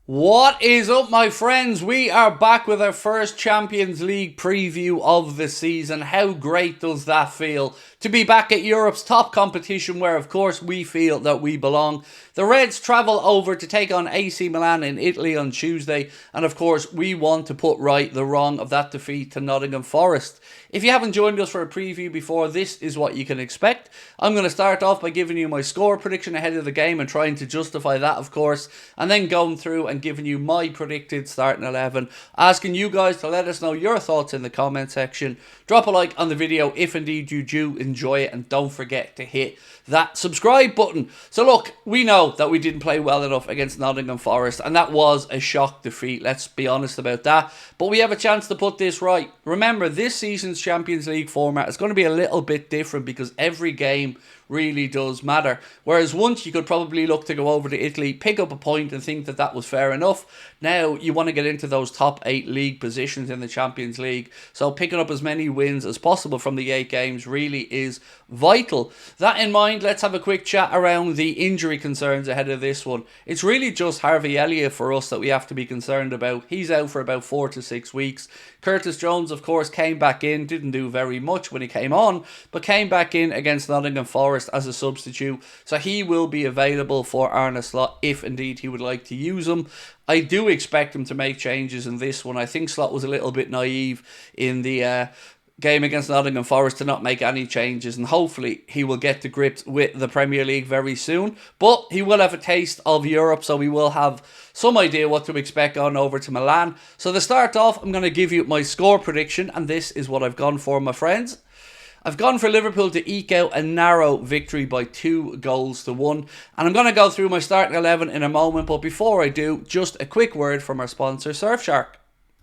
What is up, my friends? We are back with our first Champions League preview of the season. How great does that feel to be back at Europe's top competition, where of course we feel that we belong. The Reds travel over to take on AC Milan in Italy on Tuesday, and of course we want to put right the wrong of that defeat to Nottingham Forest. If you haven't joined us for a preview before, this is what you can expect. I'm going to start off by giving you my score prediction ahead of the game and trying to justify that, of course, and then going through and giving you my predicted starting 11, asking you guys to let us know your thoughts in the comment section. Drop a like on the video if indeed you do enjoy it, and don't forget to hit that subscribe button. So look, we know that we didn't play well enough against Nottingham Forest, and that was a shock defeat, let's be honest about that, but we have a chance to put this right. Remember, this season's Champions League format is going to be a little bit different because every game really does matter. Whereas once you could probably look to go over to Italy, pick up a point and think that that was fair enough. Now you want to get into those top 8 league positions in the Champions League. So picking up as many wins as possible from the 8 games really is vital. That in mind, let's have a quick chat around the injury concerns ahead of this one. It's really just Harvey Elliott for us that we have to be concerned about. He's out for about 4 to 6 weeks. Curtis Jones, of course, came back in, didn't do very much when he came on, but came back in against Nottingham Forest as a substitute, so he will be available for Arne Slot if indeed he would like to use him. I do expect him to make changes in this one. I think Slot was a little bit naive in the game against Nottingham Forest to not make any changes, and hopefully he will get to grips with the Premier League very soon. But he will have a taste of Europe, so we will have some idea what to expect going over to Milan. So to start off, I'm going to give you my score prediction, and this is what I've gone for, my friends. I've gone for Liverpool to eke out a narrow victory by 2-1, and I'm going to go through my starting 11 in a moment, but before I do, just a quick word from our sponsor, Surfshark.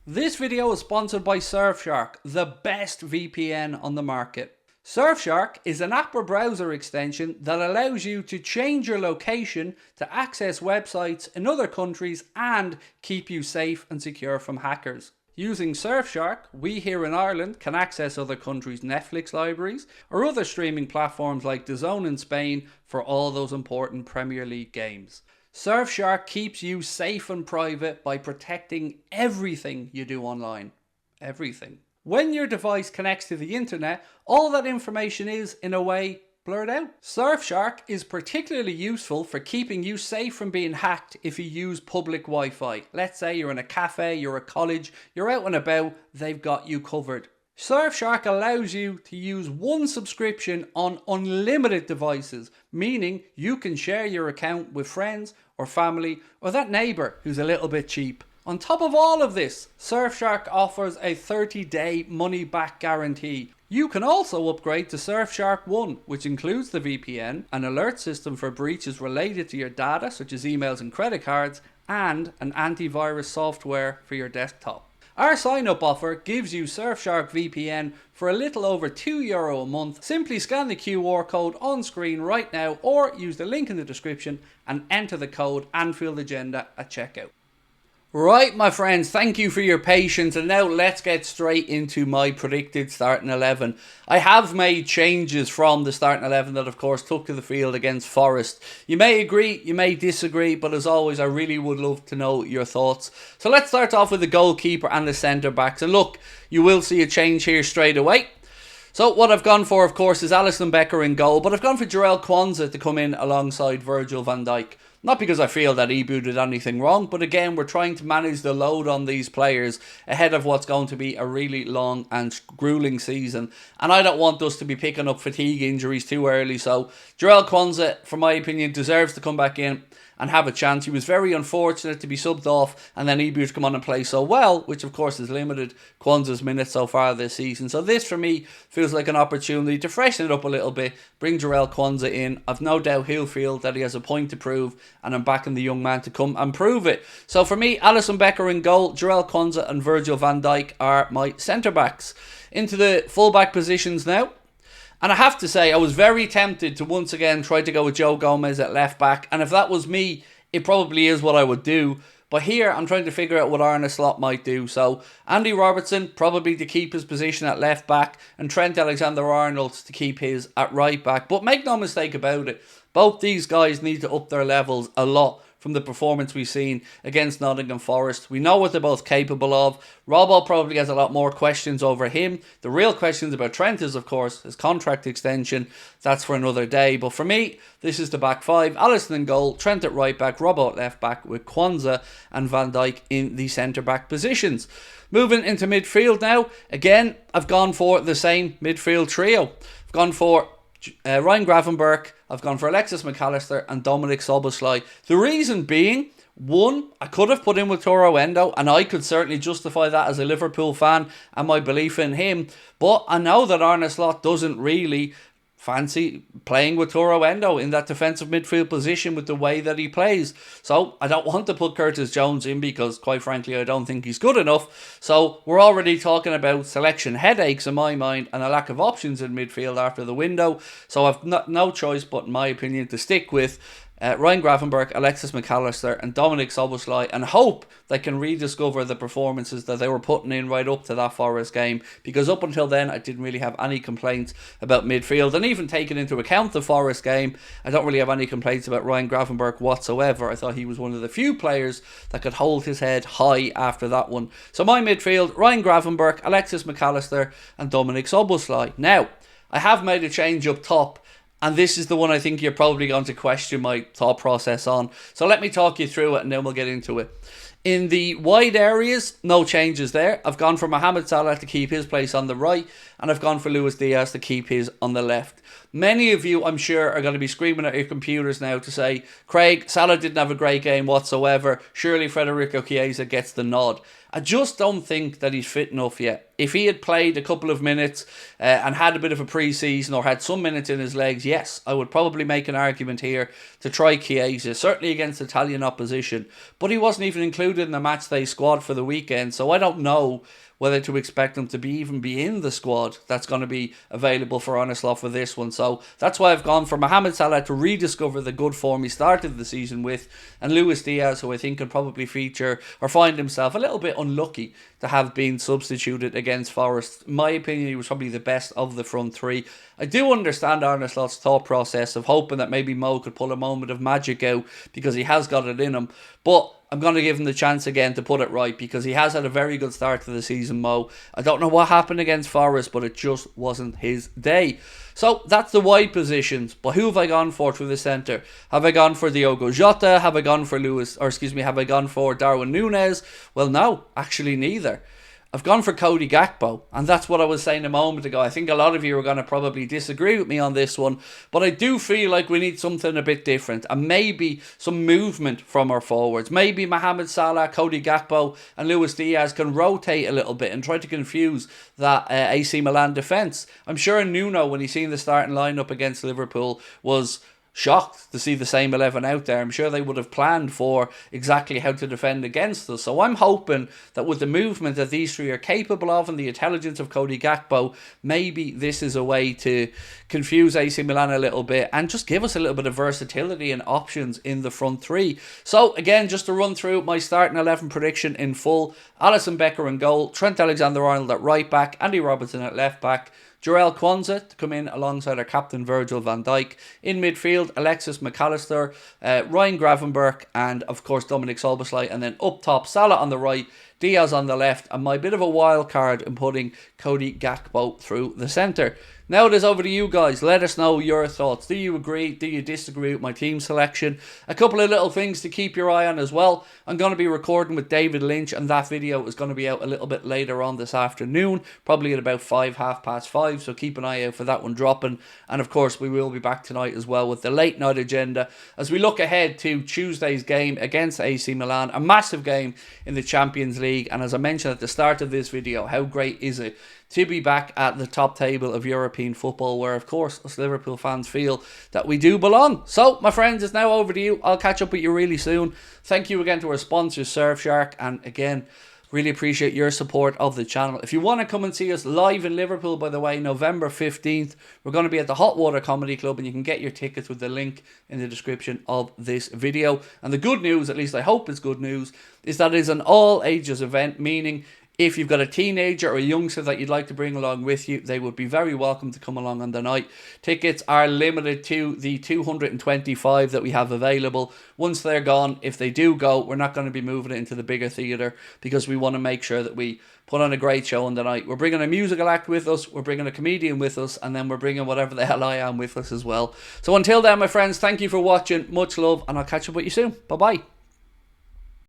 This video is sponsored by Surfshark, the best VPN on the market. Surfshark is an app or browser extension that allows you to change your location to access websites in other countries and keep you safe and secure from hackers. Using Surfshark, we here in Ireland can access other countries' Netflix libraries or other streaming platforms like DAZN in Spain for all those important Premier League games. Surfshark keeps you safe and private by protecting everything you do online. Everything. When your device connects to the internet, all that information is, in a way, blurred out. Surfshark is particularly useful for keeping you safe from being hacked if you use public Wi-Fi. Let's say you're in a cafe, you're at college, you're out and about, they've got you covered. Surfshark allows you to use one subscription on unlimited devices, meaning you can share your account with friends or family or that neighbour who's a little bit cheap. On top of all of this, Surfshark offers a 30-day money-back guarantee. You can also upgrade to Surfshark One, which includes the VPN, an alert system for breaches related to your data such as emails and credit cards, and an antivirus software for your desktop. Our sign-up offer gives you Surfshark VPN for a little over €2 a month. Simply scan the QR code on screen right now or use the link in the description and enter the code Anfield Agenda at checkout. Right, my friends, thank you for your patience, and now let's get straight into my predicted starting 11. I have made changes from the starting 11 that of course took to the field against Forest. You may agree, you may disagree, but as always I really would love to know your thoughts. So let's start off with the goalkeeper and the centre backs, and look, you will see a change here straight away. So what I've gone for, of course, is Alisson Becker in goal, but I've gone for Jarell Quansah to come in alongside Virgil van Dijk. Not because I feel that Ibu did anything wrong, but again, we're trying to manage the load on these players ahead of what's going to be a really long and grueling season. And I don't want us to be picking up fatigue injuries too early. So Jarell Quansah, for my opinion, deserves to come back in and have a chance. He was very unfortunate to be subbed off and then Ibu to come on and play so well, which of course has limited Quansah's minutes so far this season. So this for me feels like an opportunity to freshen it up a little bit, bring Jarell Quansah in. I've no doubt he'll feel that he has a point to prove, and I'm backing the young man to come and prove it. So for me, Alisson Becker in goal, Jarell Quansah and Virgil van Dijk are my centre backs. Into the full back positions now. And I have to say, I was very tempted to once again try to go with Joe Gomez at left back. And if that was me, it probably is what I would do. But here, I'm trying to figure out what Arne Slot might do. So, Andy Robertson, probably to keep his position at left back. And Trent Alexander-Arnold to keep his at right back. But make no mistake about it, both these guys need to up their levels a lot from the performance we've seen against Nottingham Forest. We know what they're both capable of. Robbo probably has a lot more questions over him. The real questions about Trent is, of course, his contract extension. That's for another day. But for me, this is the back five. Alisson in goal, Trent at right back, Robbo at left back, with Kwanzaa and Van Dijk in the centre back positions. Moving into midfield now. Again, I've gone for the same midfield trio. I've gone for Ryan Gravenberch, I've gone for Alexis McAllister and Dominic Szoboszlai. The reason being, one, I could have put in with Toro Endo, and I could certainly justify that as a Liverpool fan and my belief in him. But I know that Arne Slot doesn't really fancy playing with Toro Endo in that defensive midfield position with the way that he plays. So I don't want to put Curtis Jones in because, quite frankly, I don't think he's good enough. So we're already talking about selection headaches in my mind and a lack of options in midfield after the window. So I've no choice but, in my opinion, to stick with Ryan Gravenberch, Alexis McAllister and Dominic Szoboszlai, and hope they can rediscover the performances that they were putting in right up to that Forest game, because up until then I didn't really have any complaints about midfield, and even taking into account the Forest game, I don't really have any complaints about Ryan Gravenberch whatsoever. I thought he was one of the few players that could hold his head high after that one. So my midfield, Ryan Gravenberch, Alexis McAllister and Dominic Szoboszlai. Now, I have made a change up top, and this is the one I think you're probably going to question my thought process on. So let me talk you through it and then we'll get into it. In the wide areas, no changes there. I've gone for Mohamed Salah to keep his place on the right, and I've gone for Luis Diaz to keep his on the left. Many of you, I'm sure, are going to be screaming at your computers now to say, Craig, Salah didn't have a great game whatsoever. Surely Federico Chiesa gets the nod. I just don't think that he's fit enough yet. If he had played a couple of minutes and had a bit of a pre-season or had some minutes in his legs, yes, I would probably make an argument here to try Chiesa, certainly against Italian opposition. But he wasn't even included in the matchday squad for the weekend, so I don't know whether to expect him to even be in the squad that's going to be available for Arne Slot for this one. So that's why I've gone for Mohamed Salah to rediscover the good form he started the season with, and Luis Diaz, who I think could probably feature or find himself a little bit unlucky to have been substituted against Forest. In my opinion, he was probably the best of the front three. I do understand Arne Slot's thought process of hoping that maybe Mo could pull a moment of magic out because he has got it in him, but I'm going to give him the chance again to put it right because he has had a very good start to the season, Mo. I don't know what happened against Forest, but it just wasn't his day. So that's the wide positions. But who have I gone for through the centre? Have I gone for Diogo Jota? Have I gone for have I gone for Darwin Núñez? Well, no, actually neither. I've gone for Cody Gakpo, and that's what I was saying a moment ago. I think a lot of you are going to probably disagree with me on this one, but I do feel like we need something a bit different, and maybe some movement from our forwards. Maybe Mohamed Salah, Cody Gakpo and Luis Diaz can rotate a little bit and try to confuse that AC Milan defence. I'm sure Nuno, when he seen the starting lineup against Liverpool, was shocked to see the same 11 out there. I'm sure they would have planned for exactly how to defend against us. So I'm hoping that with the movement that these three are capable of and the intelligence of Cody Gakpo, maybe this is a way to confuse AC Milan a little bit and just give us a little bit of versatility and options in the front three. So again, just to run through my starting 11 prediction in full: Alisson Becker in goal, Trent Alexander-Arnold at right back, Andy Robertson at left back, Jarell Kwanzaa to come in alongside our captain Virgil van Dijk. In midfield, Alexis McAllister, Ryan Gravenberch and of course Dominic Szoboszlai. And then up top, Salah on the right, Diaz on the left, and my bit of a wild card in putting Cody Gakpo through the centre. Now it is over to you guys. Let us know your thoughts. Do you agree? Do you disagree with my team selection? A couple of little things to keep your eye on as well. I'm going to be recording with David Lynch, and that video is going to be out a little bit later on this afternoon, probably at about 5:30, so keep an eye out for that one dropping. And of course, we will be back tonight as well with the late night agenda as we look ahead to Tuesday's game against AC Milan, a massive game in the Champions League. And as I mentioned at the start of this video, how great is it to be back at the top table of European football, where of course us Liverpool fans feel that we do belong. So my friends, it's now over to you. I'll catch up with you really soon. Thank you again to our sponsor Surfshark, and again, really appreciate your support of the channel. If you want to come and see us live in Liverpool, by the way, November 15th, we're going to be at the Hot Water Comedy Club, and you can get your tickets with the link in the description of this video. And the good news, at least I hope it's good news, is that it is an all ages event, meaning If you've got a teenager or a youngster that you'd like to bring along with you, they would be very welcome to come along on the night. Tickets are limited to the 225 that we have available. Once they're gone, if they do go, we're not going to be moving it into the bigger theatre because we want to make sure that we put on a great show on the night. We're bringing a musical act with us, we're bringing a comedian with us, and then we're bringing whatever the hell I am with us as well. So until then, my friends, thank you for watching. Much love, and I'll catch up with you soon. Bye-bye.